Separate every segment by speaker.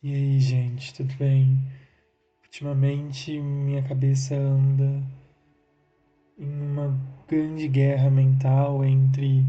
Speaker 1: E aí, gente, tudo bem? Ultimamente minha cabeça anda em uma grande guerra mental entre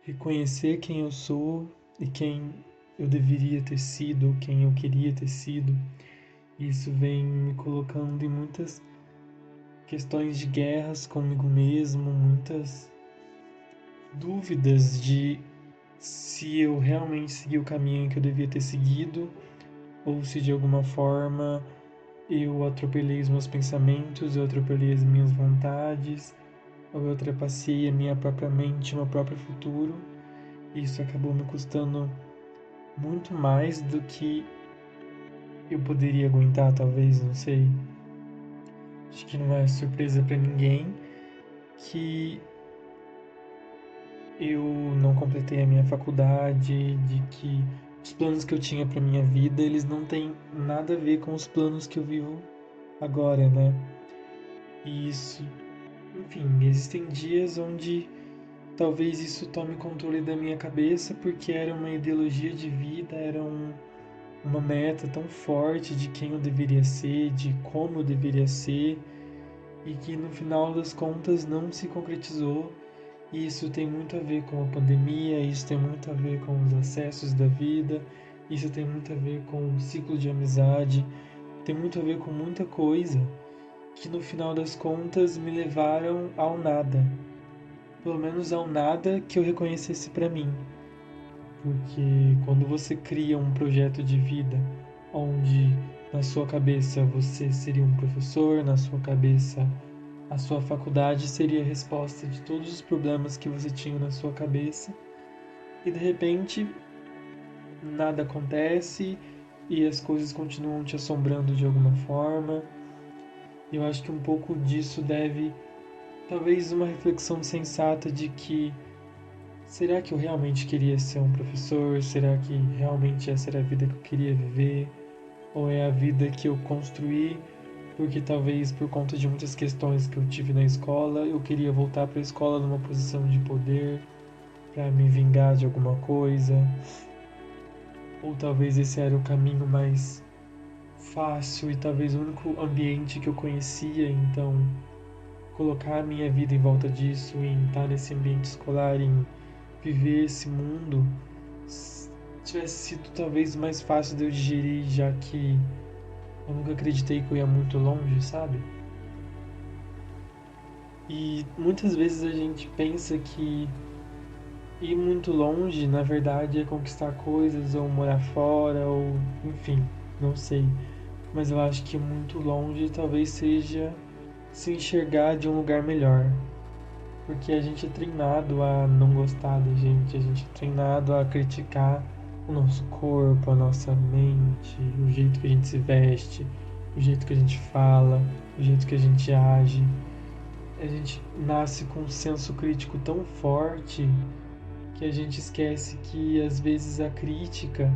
Speaker 1: reconhecer quem eu sou e quem eu deveria ter sido, quem eu queria ter sido. Isso vem me colocando em muitas questões de guerras comigo mesmo, muitas dúvidas de se eu realmente segui o caminho que eu devia ter seguido ou se de alguma forma eu atropelei os meus pensamentos, eu atropelei as minhas vontades, eu ultrapassei a minha própria mente, o meu próprio futuro. Isso acabou me custando muito mais do que eu poderia aguentar, talvez, não sei. Acho que não é surpresa para ninguém que eu não completei a minha faculdade, de que os planos que eu tinha para minha vida, eles não têm nada a ver com os planos que eu vivo agora, né? E isso, enfim, existem dias onde talvez isso tome controle da minha cabeça porque era uma ideologia de vida, uma meta tão forte de quem eu deveria ser, de como eu deveria ser, e que no final das contas não se concretizou. E isso tem muito a ver com a pandemia, isso tem muito a ver com os acessos da vida, isso tem muito a ver com o ciclo de amizade, tem muito a ver com muita coisa que no final das contas me levaram ao nada. Pelo menos ao nada que eu reconhecesse para mim. Porque quando você cria um projeto de vida onde na sua cabeça você seria um professor, na sua cabeça a sua faculdade seria a resposta de todos os problemas que você tinha na sua cabeça, e de repente nada acontece e as coisas continuam te assombrando de alguma forma. Eu acho que um pouco disso deve talvez uma reflexão sensata de que será que eu realmente queria ser um professor? Será que realmente essa era a vida que eu queria viver? Ou é a vida que eu construí porque talvez por conta de muitas questões que eu tive na escola, eu queria voltar para a escola numa posição de poder para me vingar de alguma coisa? Ou talvez esse era o caminho mais fácil e talvez o único ambiente que eu conhecia, então colocar a minha vida em volta disso, em estar nesse ambiente escolar, em viver esse mundo tivesse sido talvez mais fácil de eu digerir, já que eu nunca acreditei que eu ia muito longe, sabe? E muitas vezes a gente pensa que ir muito longe, na verdade, é conquistar coisas, ou morar fora, ou enfim, não sei. Mas eu acho que muito longe talvez seja se enxergar de um lugar melhor. Porque a gente é treinado a não gostar da gente, a gente é treinado a criticar o nosso corpo, a nossa mente, o jeito que a gente se veste, o jeito que a gente fala, o jeito que a gente age. A gente nasce com um senso crítico tão forte que a gente esquece que às vezes a crítica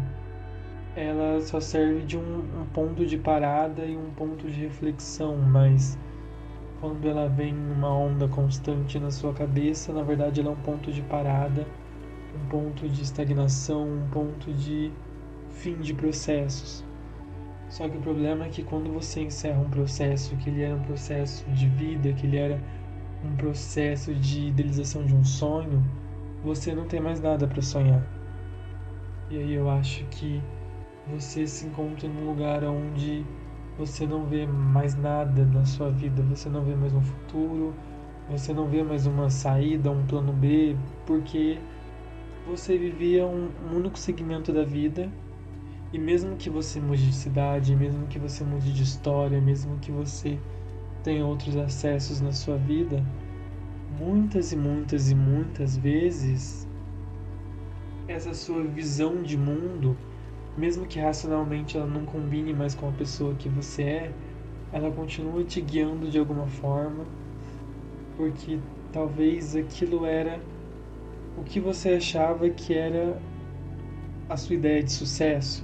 Speaker 1: ela só serve de um ponto de parada e um ponto de reflexão, mas quando ela vem numa onda constante na sua cabeça, na verdade ela é um ponto de parada, um ponto de estagnação, um ponto de fim de processos. Só que o problema é que quando você encerra um processo, que ele era um processo de vida, que ele era um processo de idealização de um sonho, você não tem mais nada para sonhar. E aí eu acho que você se encontra num lugar onde você não vê mais nada na sua vida, você não vê mais um futuro, você não vê mais uma saída, um plano B, porque você vivia um único segmento da vida, e mesmo que você mude de cidade, mesmo que você mude de história, mesmo que você tenha outros acessos na sua vida, muitas e muitas e muitas vezes essa sua visão de mundo, mesmo que racionalmente ela não combine mais com a pessoa que você é, ela continua te guiando de alguma forma, porque talvez aquilo era o que você achava que era a sua ideia de sucesso.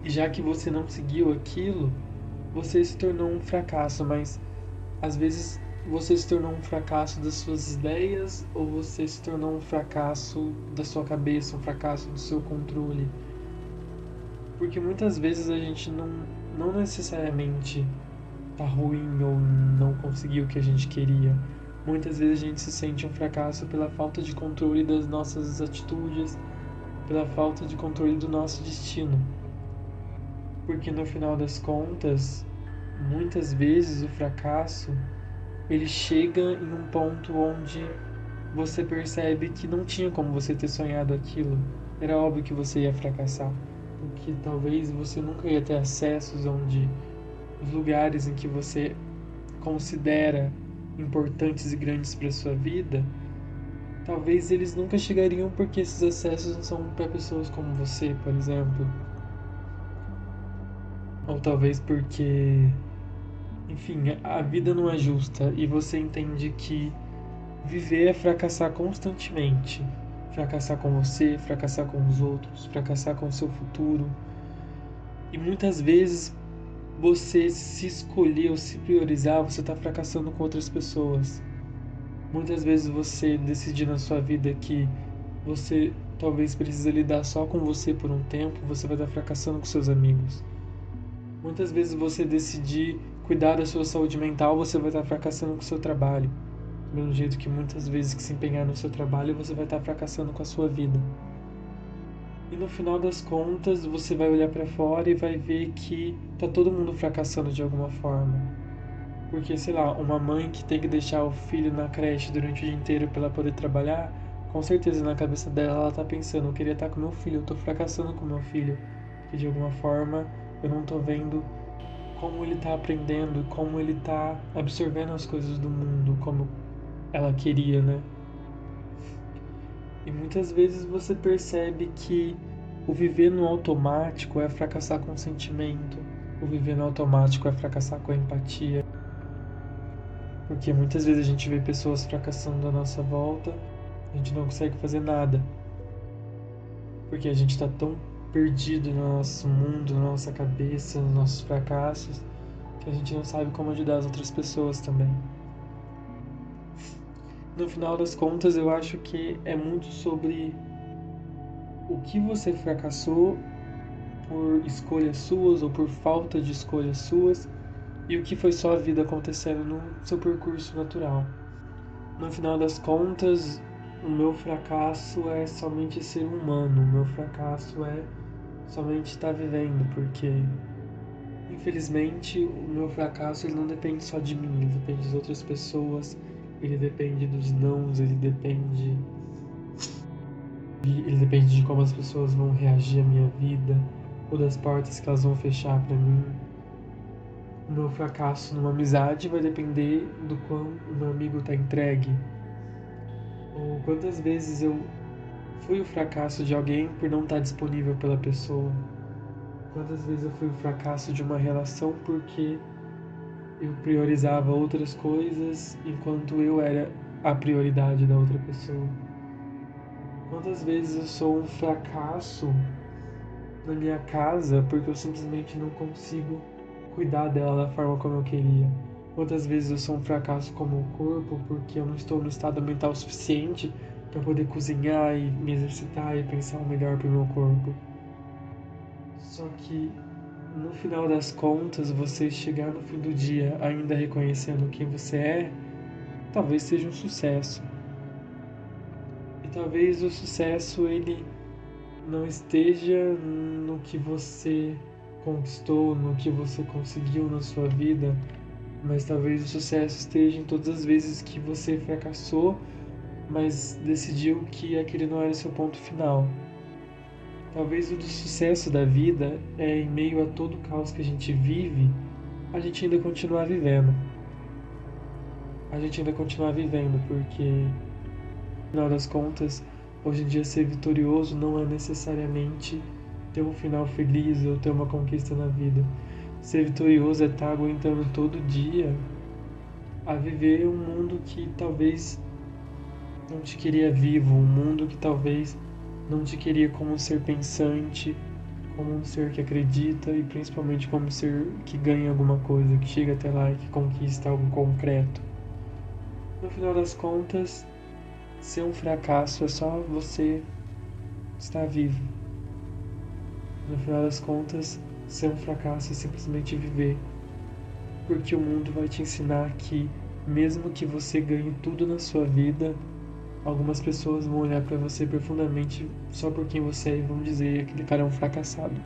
Speaker 1: E já que você não seguiu aquilo, você se tornou um fracasso, mas às vezes você se tornou um fracasso das suas ideias ou você se tornou um fracasso da sua cabeça, um fracasso do seu controle. Porque muitas vezes a gente não necessariamente tá ruim ou não conseguiu o que a gente queria. Muitas vezes a gente se sente um fracasso pela falta de controle das nossas atitudes, pela falta de controle do nosso destino. Porque no final das contas, muitas vezes o fracasso ele chega em um ponto onde você percebe que não tinha como você ter sonhado aquilo. Era óbvio que você ia fracassar, porque talvez você nunca ia ter acessos onde os lugares em que você considera importantes e grandes para sua vida, talvez eles nunca chegariam porque esses acessos não são para pessoas como você, por exemplo. Ou talvez porque, enfim, a vida não é justa e você entende que viver é fracassar constantemente. Fracassar com você, fracassar com os outros, fracassar com o seu futuro. E muitas vezes você se escolher ou se priorizar, você está fracassando com outras pessoas. Muitas vezes você decidir na sua vida que você talvez precisa lidar só com você por um tempo, você vai estar fracassando com seus amigos. Muitas vezes você decidir cuidar da sua saúde mental, você vai estar fracassando com o seu trabalho. Do mesmo jeito que muitas vezes que se empenhar no seu trabalho, você vai estar fracassando com a sua vida. E no final das contas, você vai olhar para fora e vai ver que tá todo mundo fracassando de alguma forma. Porque, sei lá, uma mãe que tem que deixar o filho na creche durante o dia inteiro para ela poder trabalhar, com certeza na cabeça dela ela tá pensando, eu queria estar com meu filho, eu tô fracassando com meu filho. Porque de alguma forma eu não tô vendo como ele tá aprendendo, como ele tá absorvendo as coisas do mundo, como ela queria, né? E muitas vezes você percebe que o viver no automático é fracassar com o sentimento, o viver no automático é fracassar com a empatia. Porque muitas vezes a gente vê pessoas fracassando à nossa volta, a gente não consegue fazer nada. Porque a gente está tão perdido no nosso mundo, na nossa cabeça, nos nossos fracassos, que a gente não sabe como ajudar as outras pessoas também. No final das contas, eu acho que é muito sobre o que você fracassou por escolhas suas ou por falta de escolhas suas e o que foi só a vida acontecendo no seu percurso natural. No final das contas, o meu fracasso é somente ser humano, o meu fracasso é somente estar vivendo, porque infelizmente o meu fracasso ele não depende só de mim, ele depende das outras pessoas, ele depende dos nãos, ele depende de como as pessoas vão reagir à minha vida, ou das portas que elas vão fechar para mim. O meu fracasso numa amizade vai depender do quão o meu amigo está entregue. Ou quantas vezes eu fui o fracasso de alguém por não estar disponível pela pessoa. Quantas vezes eu fui o fracasso de uma relação porque eu priorizava outras coisas enquanto eu era a prioridade da outra pessoa. Quantas vezes eu sou um fracasso na minha casa porque eu simplesmente não consigo cuidar dela da forma como eu queria. Quantas vezes eu sou um fracasso como corpo porque eu não estou no estado mental suficiente para poder cozinhar e me exercitar e pensar o melhor para o meu corpo. Só que no final das contas, você chegar no fim do dia ainda reconhecendo quem você é, talvez seja um sucesso. E talvez o sucesso ele não esteja no que você conquistou, no que você conseguiu na sua vida, mas talvez o sucesso esteja em todas as vezes que você fracassou, mas decidiu que aquele não era o seu ponto final. Talvez o do sucesso da vida é em meio a todo o caos que a gente vive, a gente ainda continuar vivendo. A gente ainda continuar vivendo, porque, no final das contas, hoje em dia ser vitorioso não é necessariamente ter um final feliz ou ter uma conquista na vida. Ser vitorioso é estar aguentando todo dia a viver um mundo que talvez não te queria vivo, um mundo que talvez não te queria como um ser pensante, como um ser que acredita e principalmente como um ser que ganha alguma coisa, que chega até lá e que conquista algo concreto. No final das contas, ser um fracasso é só você estar vivo. No final das contas, ser um fracasso é simplesmente viver, porque o mundo vai te ensinar que, mesmo que você ganhe tudo na sua vida, algumas pessoas vão olhar pra você profundamente só por quem você é e vão dizer: aquele cara é um fracassado.